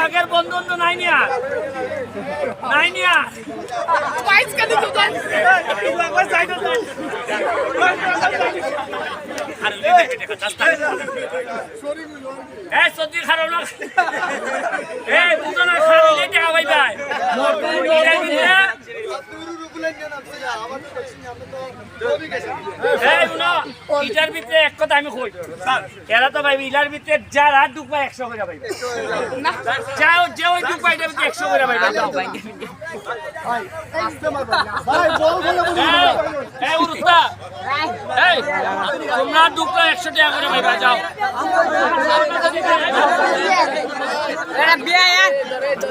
আগের বন্ধন তো নাই নিয়া নাই নিয়া পাইস কেন তো সত্যি খারাপ না দুজনে খারাপ টাকা পাই যায় ইটার ভিতরে এক কথা আমি কই এরা তো ভাই ইলার ভিতরে যার আর দুঃখ পাই 100 করে পাই যাও যে ওই দুঃখ পাই 100 করে পাই ভাই আস্তে মার ভাই বল বলে এই উরুস্তা এই তোমরা দুঃখ 100 টাকা করে পাই যাও এরা বিয়া এক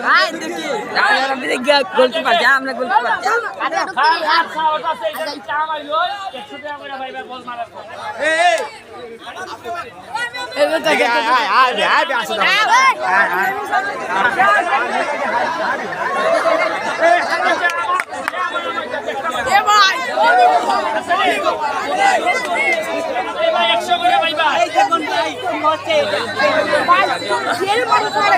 ভাই দেখি এরা বিয়া গিয়া গোলকিপার যা আমরা গোলকিপার যা ভাই আর সাউথ আছে এটা চা মাইলো 100 টাকা করে ভাই বল মারার পর এই এটা থেকে আয় আসো এ ভাই এই ভাই 100 করে ভাই ভাই এই দেখুন ভাই কি হচ্ছে ভাই ছেড়ে বড় করে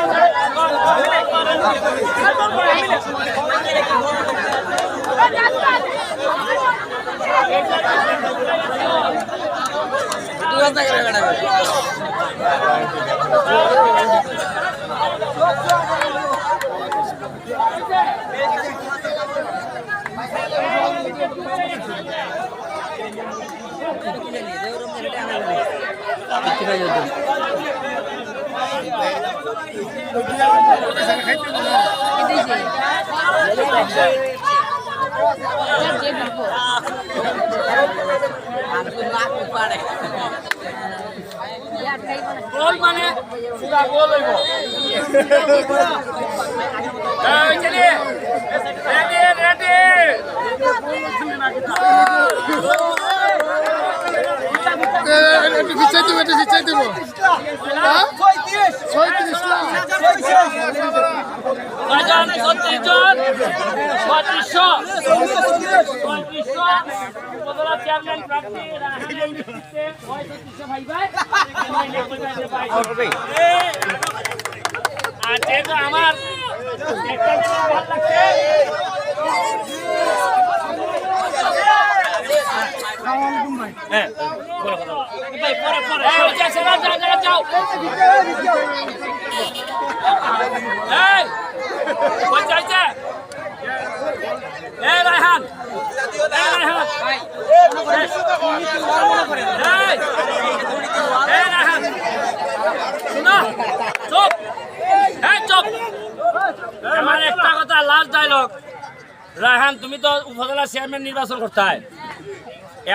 গোল মানে পুরা গোল হইব এই চলে রেডি রেডি একটু পিছাই দিব একটু পিছাই দিব 36 লাখ বাজান 36 জন 3500 উপজেলা চেয়ারম্যান প্রার্থী রাহানের নেতৃত্বে 3500 ভাই ভাই আর যেটা আমার একটা ভালো লাগছে হ্যাঁ পরে যাও এই কই যাইছে এই রায়হান শুনো চুপ চুপ আমার একটা কথা লাস্ট ডায়লগ রায়হান তুমি তো উপজেলা চেয়ারম্যান নির্বাচন করতে হয়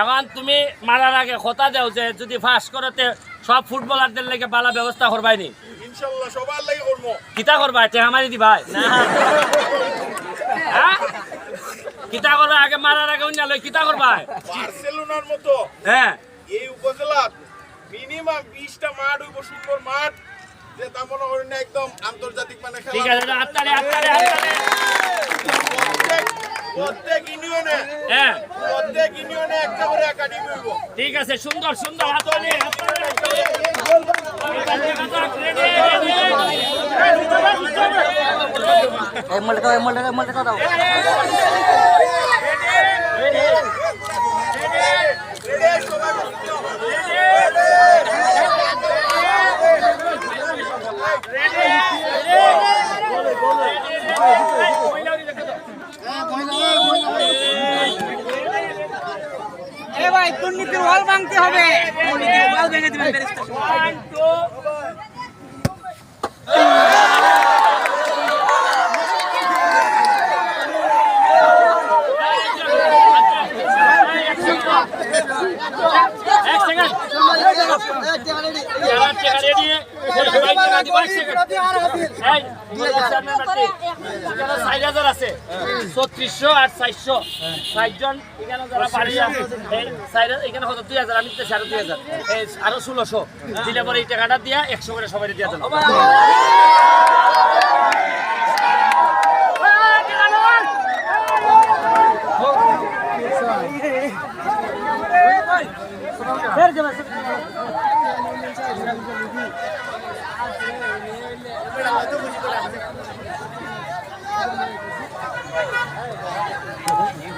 এখন তুমি মারার আগে কথা দাও যে যদি ফাঁস করতে সব ফুটবলারদের লেগে বালা ব্যবস্থা করবাই নি ইনশাআল্লাহ সবার লাগি করব কিতা করবাই তে আমারই দি ভাই হ্যাঁ কিতা করবা আগে মারার আগে অন্য লই কিতা করবাই বার্সেলোনার মতো হ্যাঁ এই উপজেলা মিনিমাম 20টা মাঠ হইব সুন্দর মাঠ যে তা মনে করেন একদম আন্তর্জাতিক মানে খেলা ঠিক আছে আত্তারে প্রত্যেক ইউনিয়নে হ্যাঁ প্রত্যেক ইউনিয়নে একটা করে একাডেমি হইব ঠিক আছে সুন্দর সুন্দর হাততালি মলটা দাও এ ভাই দুর্নীতির ওয়াল ভাঙতে হবে দুর্নীতির ওয়াল ভেঙে দিবেন ব্যারিস্টার আছে 3600 আর 400 জন এখানে যারা পারি এখানে কত 2000 আমি 2000 আরো 1600 দিলে পরে এই টাকাটা দিয়া 100 করে সবাই দিয়ে দেন